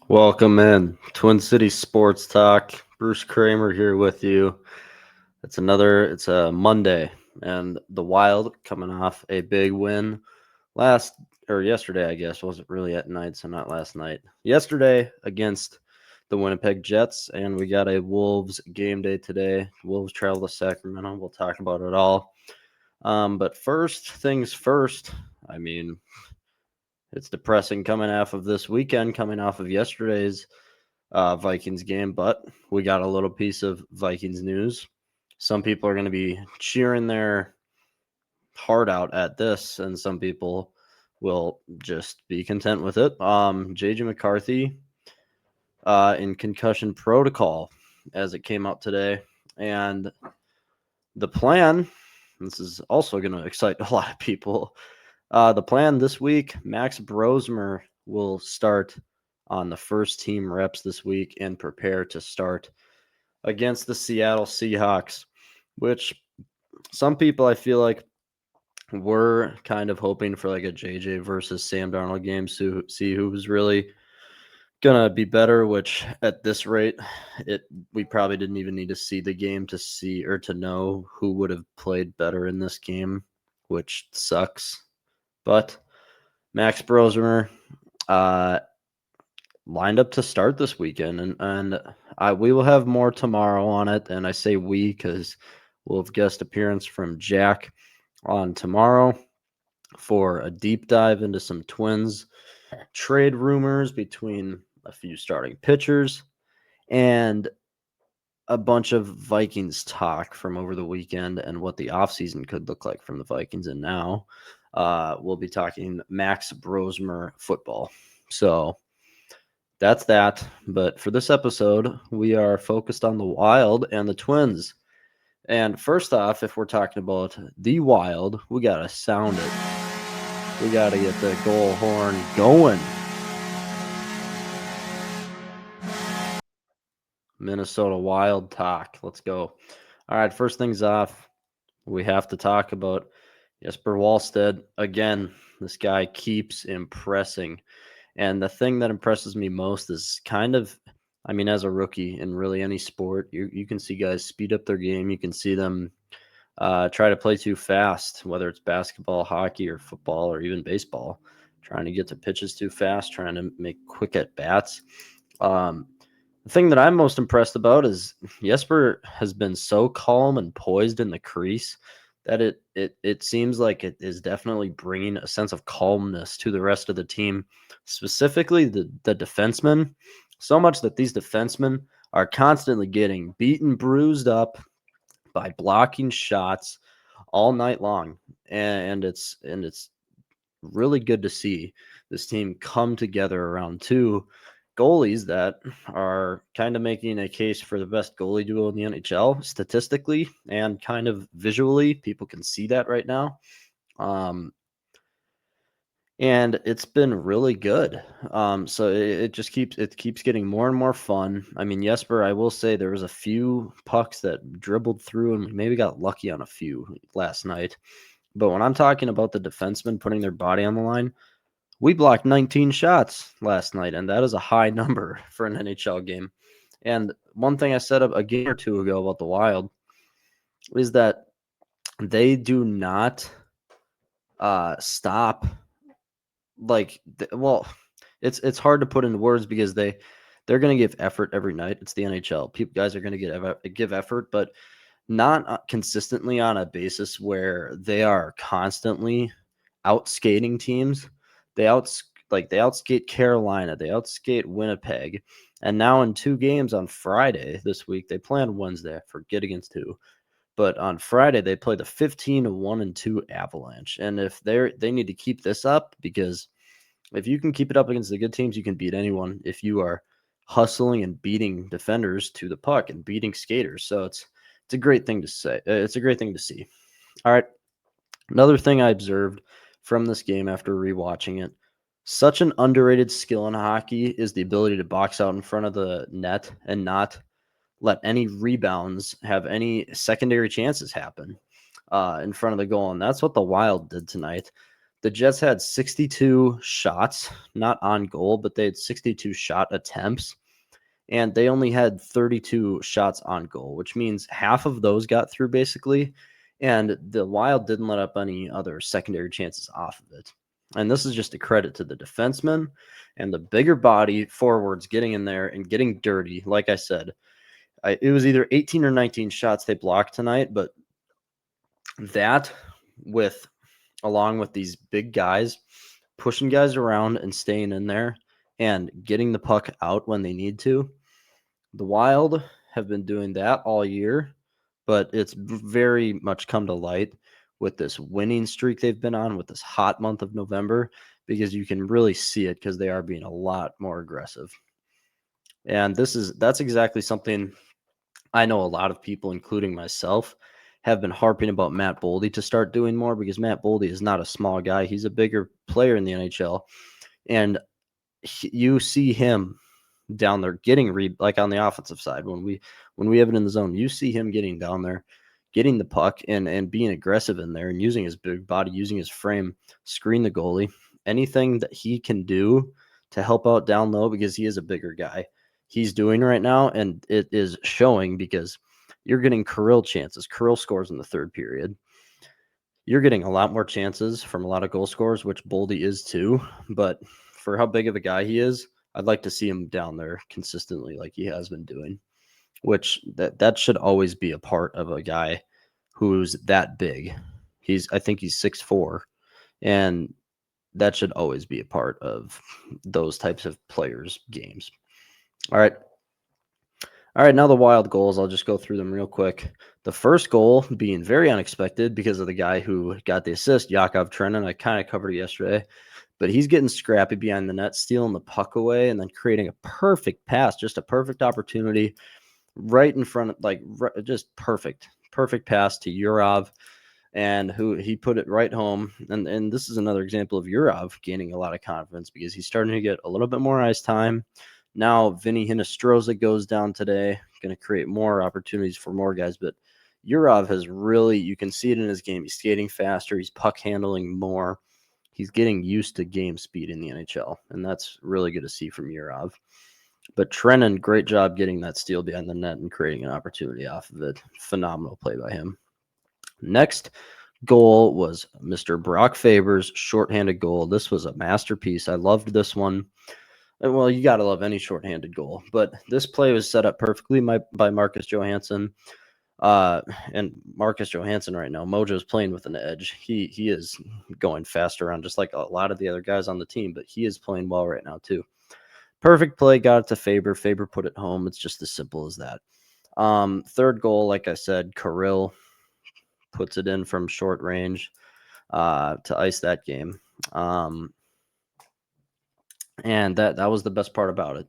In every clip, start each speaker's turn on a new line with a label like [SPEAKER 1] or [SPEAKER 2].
[SPEAKER 1] Welcome in Twin City Sports Talk. Bruce Kramer here with you. It's a Monday, and the Wild coming off a big win last or yesterday, I guess. Wasn't really at night, so not last night. Yesterday against the Winnipeg Jets, and we got a Wolves game day today. Wolves travel to Sacramento. We'll talk about it all. But first things first, I mean, it's depressing coming off of this weekend, coming off of yesterday's Vikings game, but we got a little piece of Vikings news. Some people are going to be cheering their heart out at this, and some people will just be content with it. JJ McCarthy in concussion protocol as it came out today, and the plan. This is also going to excite a lot of people. The plan this week: Max Brosmer will start on the first team reps this week and prepare to start against the Seattle Seahawks, which some people I feel like were kind of hoping for like a JJ versus Sam Darnold game to see who was really gonna be better, which at this rate we probably didn't even need to see the game to see or to know who would have played better in this game, which sucks. But Max Brosmer lined up to start this weekend, and we will have more tomorrow on it. And I say we because we'll have guest appearance from Jack on tomorrow for a deep dive into some Twins trade rumors between a few starting pitchers and a bunch of Vikings talk from over the weekend and what the offseason could look like from the Vikings. And now we'll be talking Max Brosmer football. So that's that. But for this episode, we are focused on the Wild and the Twins. And first off, if we're talking about the Wild, we got to sound it. We got to get the goal horn going. Minnesota Wild talk. Let's go. All right, first things off, we have to talk about Jesper Wallstedt. Again, this guy keeps impressing. And the thing that impresses me most is as a rookie in really any sport, you can see guys speed up their game. You can see them try to play too fast, whether it's basketball, hockey, or football, or even baseball, trying to get to pitches too fast, trying to make quick at bats. The thing that I'm most impressed about is Jesper has been so calm and poised in the crease that it seems like it is definitely bringing a sense of calmness to the rest of the team, specifically the defensemen, so much that these defensemen are constantly getting beaten, bruised up by blocking shots all night long, and it's really good to see this team come together around two goalies that are kind of making a case for the best goalie duo in the NHL statistically and kind of visually. People can see that right now. And it's been really good. So it just keeps getting more and more fun. I mean, Jesper, I will say there was a few pucks that dribbled through and maybe got lucky on a few last night. But when I'm talking about the defensemen putting their body on the line, we blocked 19 shots last night, and that is a high number for an NHL game. And one thing I said a game or two ago about the Wild is that they do not stop. It's hard to put into words because they're going to give effort every night. It's the NHL. Guys are going to give effort, but not consistently on a basis where they are constantly outskating teams. They outskate Carolina, they outskate Winnipeg, and now in two games on Friday this week, they play on Wednesday. I forget against who, but on Friday they play the 15-1-2 Avalanche, and if they need to keep this up, because if you can keep it up against the good teams, you can beat anyone if you are hustling and beating defenders to the puck and beating skaters. So it's a great thing to say. It's a great thing to see. All right. Another thing I observed from this game after rewatching it, such an underrated skill in hockey is the ability to box out in front of the net and not let any rebounds have any secondary chances happen in front of the goal. And that's what the Wild did tonight. The Jets had 62 shots, not on goal, but they had 62 shot attempts, and they only had 32 shots on goal, which means half of those got through basically. And the Wild didn't let up any other secondary chances off of it. And this is just a credit to the defensemen and the bigger body forwards getting in there and getting dirty. Like I said, it was either 18 or 19 shots they blocked tonight, but that with along with these big guys pushing guys around and staying in there and getting the puck out when they need to. The Wild have been doing that all year, but it's very much come to light with this winning streak they've been on with this hot month of November, because you can really see it because they are being a lot more aggressive. And that's exactly something I know a lot of people, including myself, have been harping about Matt Boldy to start doing more, because Matt Boldy is not a small guy. He's a bigger player in the NHL. And you see him down there getting like on the offensive side when we have it in the zone, you see him getting down there, getting the puck and being aggressive in there and using his big body, using his frame, screen the goalie, anything that he can do to help out down low, because he is a bigger guy. He's doing right now, and it is showing, because you're getting Kirill chances. Kirill scores in the third period. You're getting a lot more chances from a lot of goal scorers, which Boldy is too. But for how big of a guy he is, I'd like to see him down there consistently like he has been doing, which that should always be a part of a guy who's that big. I think he's 6'4", and that should always be a part of those types of players' games. All right. Now the Wild goals, I'll just go through them real quick. The first goal being very unexpected because of the guy who got the assist, Yakov Trenin. I kind of covered it yesterday, but he's getting scrappy behind the net, stealing the puck away, and then creating a perfect pass, just a perfect opportunity right in front of, just perfect pass to Yurov, and who he put it right home. And this is another example of Yurov gaining a lot of confidence, because he's starting to get a little bit more ice time. Now, Vinny Hinostroza goes down today, going to create more opportunities for more guys. But Yurov has really, you can see it in his game. He's skating faster. He's puck handling more. He's getting used to game speed in the NHL, and that's really good to see from Yurov. But Trenin, great job getting that steal behind the net and creating an opportunity off of it. Phenomenal play by him. Next goal was Mr. Brock Faber's shorthanded goal. This was a masterpiece. I loved this one. Well, you got to love any shorthanded goal, but this play was set up perfectly by Marcus Johansson. And Marcus Johansson right now, Mojo's playing with an edge. He is going fast around just like a lot of the other guys on the team, but he is playing well right now too. Perfect play, got it to Faber. Faber put it home. It's just as simple as that. Third goal, like I said, Kirill puts it in from short range to ice that game. And that was the best part about it.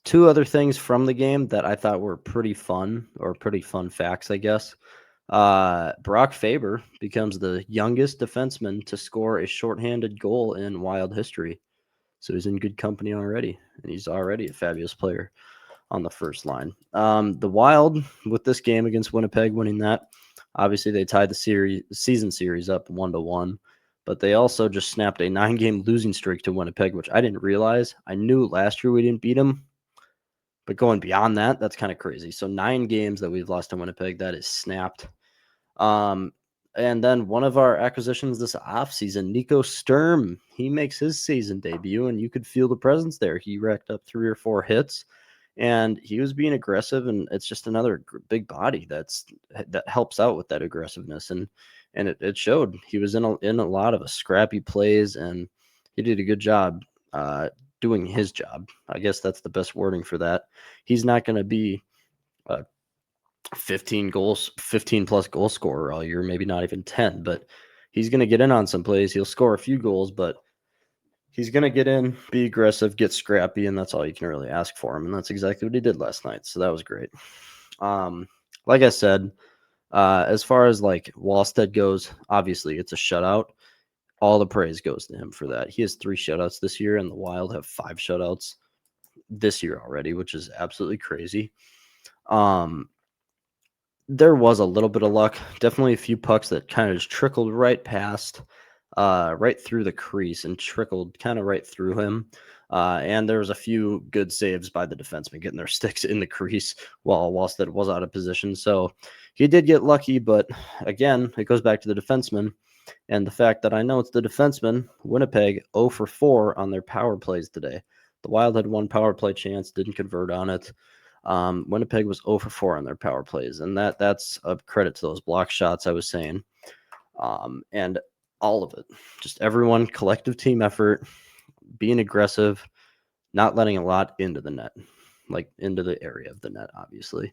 [SPEAKER 1] Two other things from the game that I thought were pretty fun, or pretty fun facts, I guess. Brock Faber becomes the youngest defenseman to score a shorthanded goal in Wild history. So he's in good company already, and he's already a fabulous player on the first line. The Wild, with this game against Winnipeg, winning that, obviously they tied the season series up 1-1. But they also just snapped a 9-game losing streak to Winnipeg, which I didn't realize. I knew last year we didn't beat them, but going beyond that, that's kind of crazy. So 9 games that we've lost to Winnipeg, that is snapped. And then one of our acquisitions this offseason, Nico Sturm, he makes his season debut, and you could feel the presence there. He racked up 3 or 4 hits, and he was being aggressive, and it's just another big body that helps out with that aggressiveness, and it showed. He was in a lot of scrappy plays, and he did a good job doing his job. I guess that's the best wording for that. He's not going to be 15 plus goal scorer all year, maybe not even 10, but he's going to get in on some plays. He'll score a few goals, but he's going to get in, be aggressive, get scrappy, and that's all you can really ask for him. And that's exactly what he did last night. So that was great. Like I said, as far as like Wallstead goes, obviously it's a shutout. All the praise goes to him for that. He has 3 shutouts this year, and the Wild have 5 shutouts this year already, which is absolutely crazy. There was a little bit of luck. Definitely a few pucks that kind of just trickled right past right through the crease and trickled kind of right through him. And there was a few good saves by the defenseman getting their sticks in the crease while Wallstead was out of position. So he did get lucky, but again, it goes back to the defenseman and the fact that I know it's the defenseman. Winnipeg 0 for 4 on their power plays today. The Wild had one power play chance, didn't convert on it. Winnipeg was 0 for 4 on their power plays, and that's a credit to those block shots I was saying. And all of it, just everyone, collective team effort, being aggressive, not letting a lot into the net, like into the area of the net, obviously.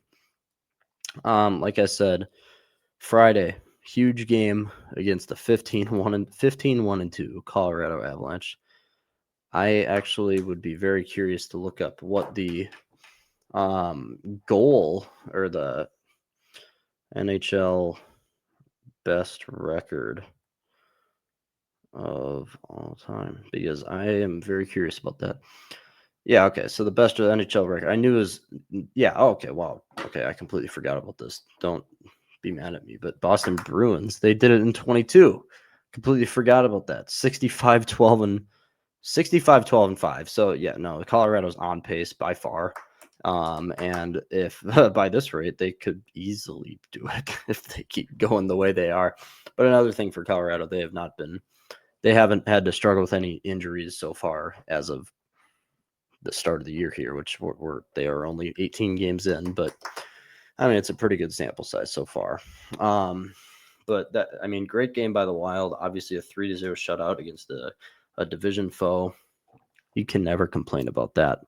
[SPEAKER 1] Like I said, Friday, huge game against the 15-1-2 Colorado Avalanche. I actually would be very curious to look up what the goal or the NHL best record of all time, because I am very curious about that. Yeah, okay. So the best of the NHL record. I knew it was okay, wow. Okay, I completely forgot about this. Don't be mad at me, but Boston Bruins, they did it in 22. Completely forgot about that. 65-12 and 5. So yeah, no, Colorado's on pace by far. And if by this rate, they could easily do it if they keep going the way they are. But another thing for Colorado, they haven't had to struggle with any injuries so far as of the start of the year here, which they are only 18 games in, but I mean, it's a pretty good sample size so far. But great game by the Wild. Obviously, a 3-0 shutout against a division foe. You can never complain about that.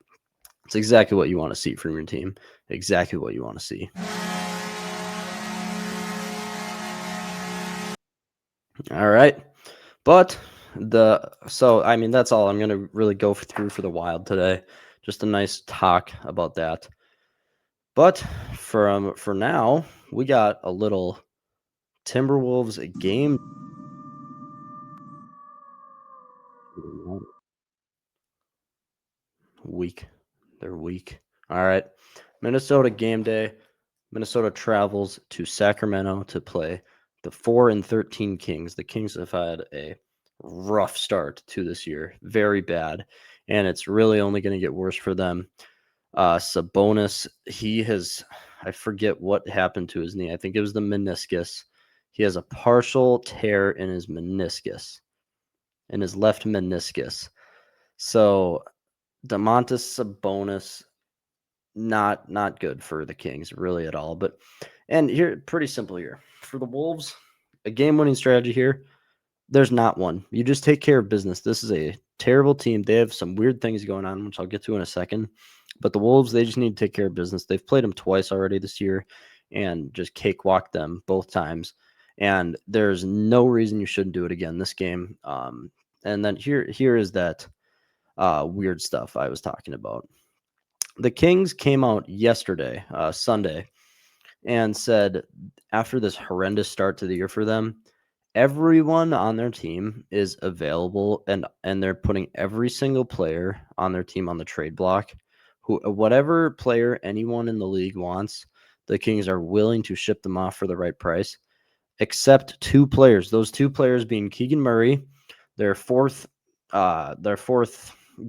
[SPEAKER 1] It's exactly what you want to see from your team. Exactly what you want to see. All right. But that's all I'm going to really go through for the Wild today. Just a nice talk about that. But for now, we got a little Timberwolves game. Weak. They're weak. All right. Minnesota game day. Minnesota travels to Sacramento to play the 4-13 Kings. The Kings have had a rough start to this year. Very bad. And it's really only going to get worse for them. Sabonis, I forget what happened to his knee. I think it was the meniscus. He has a partial tear in his meniscus, in his left meniscus. So Domantas Sabonis, not good for the Kings really at all. And here, pretty simple here for the Wolves, a game-winning strategy here. There's not one. You just take care of business. This is a terrible team. They have some weird things going on, which I'll get to in a second. But the Wolves, they just need to take care of business. They've played them twice already this year and just cakewalked them both times. And there's no reason you shouldn't do it again this game. And then here is that weird stuff I was talking about. The Kings came out yesterday, Sunday, and said after this horrendous start to the year for them, everyone on their team is available, and they're putting every single player on their team on the trade block. Whatever player anyone in the league wants, the Kings are willing to ship them off for the right price, except two players. Those two players being Keegan Murray, their fourth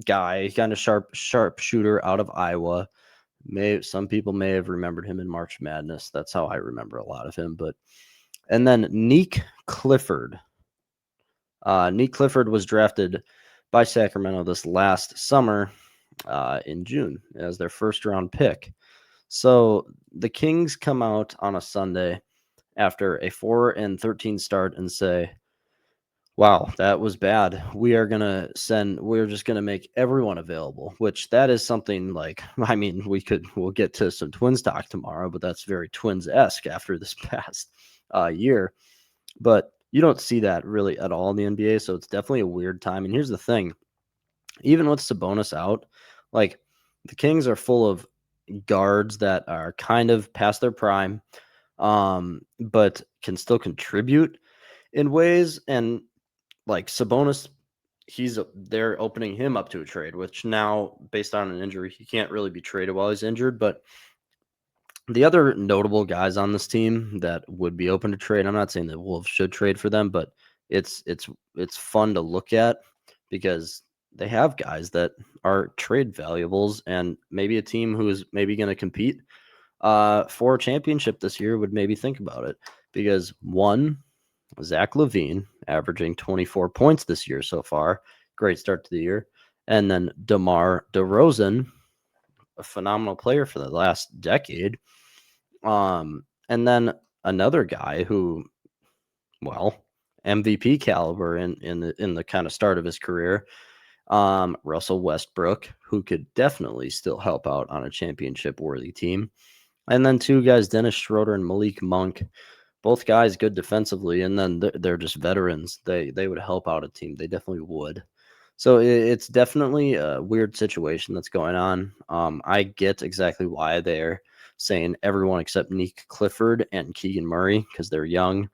[SPEAKER 1] guy, kind of sharp shooter out of Iowa. Some people may have remembered him in March Madness. That's how I remember a lot of him. And then Nick Clifford. Nick Clifford was drafted by Sacramento this last summer in June as their first round pick. So the Kings come out on a Sunday after a 4-13 start and say, wow, that was bad. We're just going to make everyone available, which that is something like, we'll get to some Twins talk tomorrow, but that's very Twins-esque after this past year. But you don't see that really at all in the NBA, so it's definitely a weird time. And here's the thing. Even with Sabonis out, like the Kings are full of guards that are kind of past their prime, but can still contribute in ways. And like Sabonis, they're opening him up to a trade, which now, based on an injury, he can't really be traded while he's injured. But the other notable guys on this team that would be open to trade, I'm not saying the Wolves should trade for them, but it's fun to look at because they have guys that are trade valuables, and maybe a team who is maybe going to compete for a championship this year would maybe think about it because one, Zach LaVine averaging 24 points this year so far, great start to the year, and then DeMar DeRozan, a phenomenal player for the last decade, and then another guy who, well, MVP caliber in the kind of start of his career, Russell Westbrook, who could definitely still help out on a championship worthy team. And then two guys, Dennis Schroeder and Malik Monk, both guys good defensively, and then they're just veterans. They would help out a team. They definitely would. So it's definitely a weird situation that's going on. I get exactly why they're saying everyone except Nick Clifford and Keegan Murray because they're young.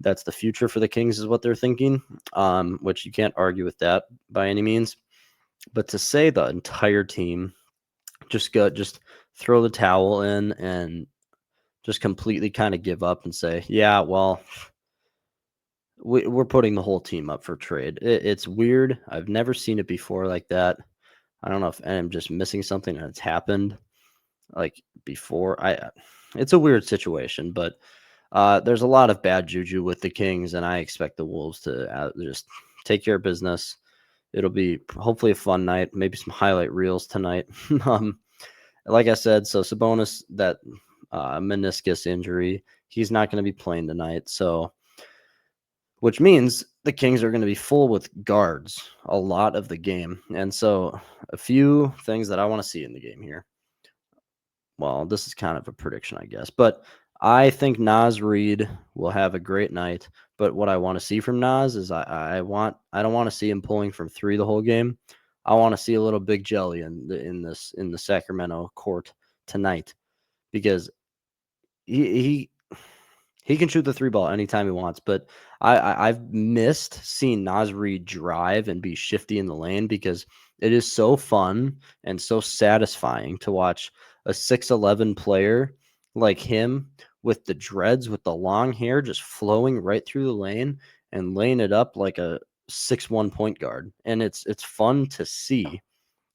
[SPEAKER 1] That's the future for the Kings is what they're thinking, which you can't argue with that by any means. But to say the entire team just throw the towel in and just completely kind of give up and say, yeah, well, we're putting the whole team up for trade. It's weird. I've never seen it before like that. I don't know if I'm just missing something that's happened like before. It's a weird situation, but there's a lot of bad juju with the Kings, and I expect the Wolves to just take care of business. It'll be hopefully a fun night, maybe some highlight reels tonight. Like I said, so Sabonis, that meniscus injury, he's not going to be playing tonight. So, which means the Kings are going to be full with guards a lot of the game. And so, a few things that I want to see in the game here. Well, this is kind of a prediction, I guess, but I think Naz Reid will have a great night. But what I want to see from Naz is I don't want to see him pulling from three the whole game. I want to see a little big jelly in the Sacramento court tonight because he can shoot the three ball anytime he wants, but I've missed seeing Naz Reid drive and be shifty in the lane because it is so fun and so satisfying to watch a 6'11" player like him with the dreads, with the long hair just flowing right through the lane and laying it up like a 6'1" point guard. And it's fun to see.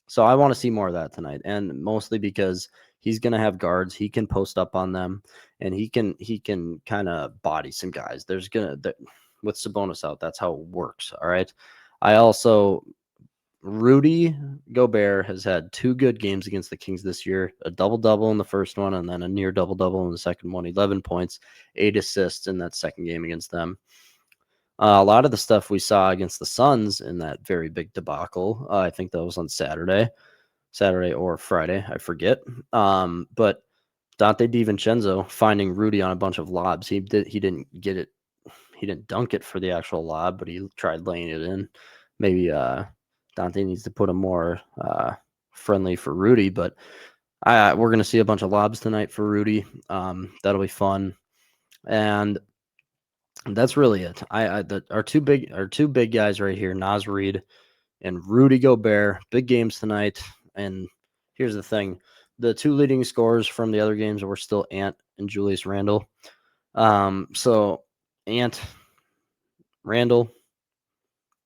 [SPEAKER 1] So I want to see more of that tonight, and mostly because he's going to have guards. He can post up on them, and he can kind of body some guys. With Sabonis out, that's how it works. All right. I also Rudy Gobert has had two good games against the Kings this year, a double-double in the first one and then a near double-double in the second one, 11 points, 8 assists in that second game against them. A lot of the stuff we saw against the Suns in that very big debacle, I think that was on Saturday or Friday, I forget. But Dante DiVincenzo finding Rudy on a bunch of lobs. He didn't get it. He didn't dunk it for the actual lob, but he tried laying it in. Maybe Dante needs to put him more friendly for Rudy, but we're going to see a bunch of lobs tonight for Rudy. That'll be fun. And that's really it. Our two big guys right here, Naz Reid and Rudy Gobert. Big games tonight. And here's the thing: the two leading scorers from the other games were still Ant and Julius Randle. So Ant, Randle,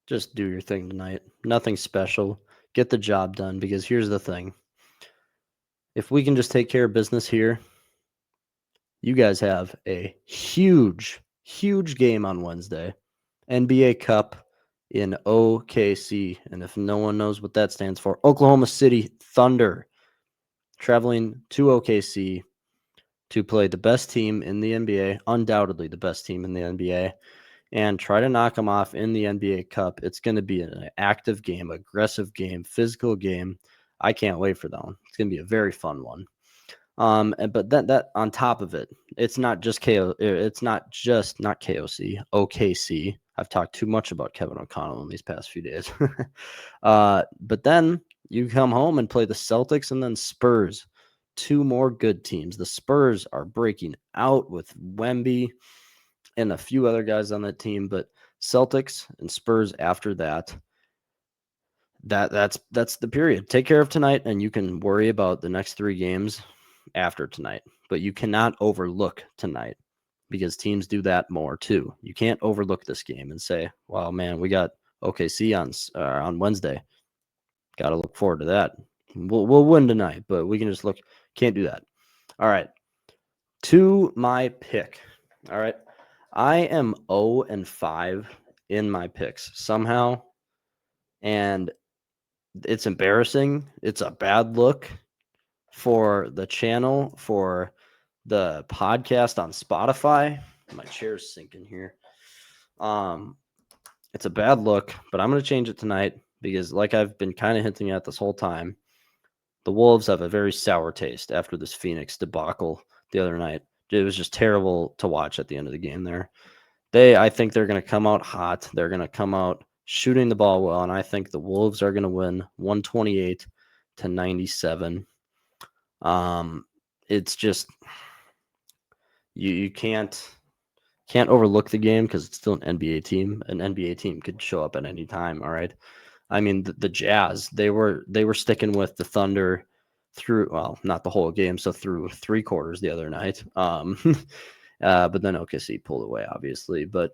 [SPEAKER 1] just do your thing tonight. Nothing special. Get the job done. Because here's the thing: if we can just take care of business here, you guys have a huge game on Wednesday. NBA Cup in OKC. And if no one knows what that stands for, Oklahoma City Thunder traveling to OKC to play the best team in the NBA, undoubtedly the best team in the NBA, and try to knock them off in the NBA Cup. It's going to be an active game, aggressive game, physical game. I can't wait for that one. It's going to be a very fun one. But that on top of it, it's not just OKC. I've talked too much about Kevin O'Connell in these past few days. But then you come home and play the Celtics and then Spurs. Two more good teams. The Spurs are breaking out with Wemby and a few other guys on that team, but Celtics and Spurs after that. That's the period. Take care of tonight, and you can worry about the next three games after tonight, but you cannot overlook tonight. because teams do that more too. You can't overlook this game and say, "Well, man, we got OKC on Wednesday. Got to look forward to that. We'll win tonight, but we can just look. Can't do that." All right, to my pick. All right, I am 0-5 in my picks somehow, and it's embarrassing. It's a bad look for the channel, for the podcast on Spotify. My chair's sinking here. It's a bad look, but I'm going to change it tonight because, like I've been kind of hinting at this whole time, the Wolves have a very sour taste after this Phoenix debacle the other night. It was just terrible to watch at the end of the game there. I think they're going to come out hot. They're going to come out shooting the ball well, and I think the Wolves are going to win 128-97. It's just you can't overlook the game because it's still an NBA team. An NBA team could show up at any time. All right. I mean, the Jazz, they were sticking with the Thunder through, well, not the whole game, so through 3 quarters the other night. But then OKC pulled away, obviously. But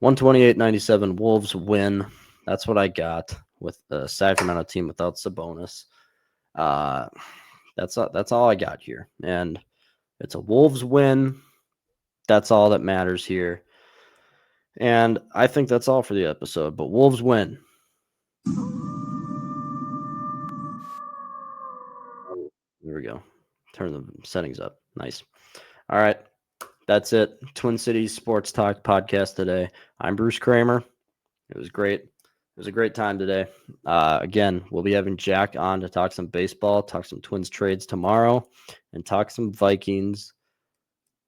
[SPEAKER 1] 128-97, Wolves win. That's what I got with the Sacramento team without Sabonis. That's all I got here, and it's a Wolves win. That's all that matters here. And I think that's all for the episode. But Wolves win. There we go. Turn the settings up. Nice. All right. That's it. Twin Cities Sports Talk podcast today. I'm Bruce Kramer. It was great. It was a great time today. Again, we'll be having Jack on to talk some baseball, talk some Twins trades tomorrow, and talk some Vikings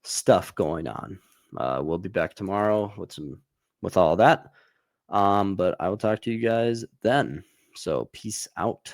[SPEAKER 1] stuff going on. We'll be back tomorrow with all that. But I will talk to you guys then. So peace out.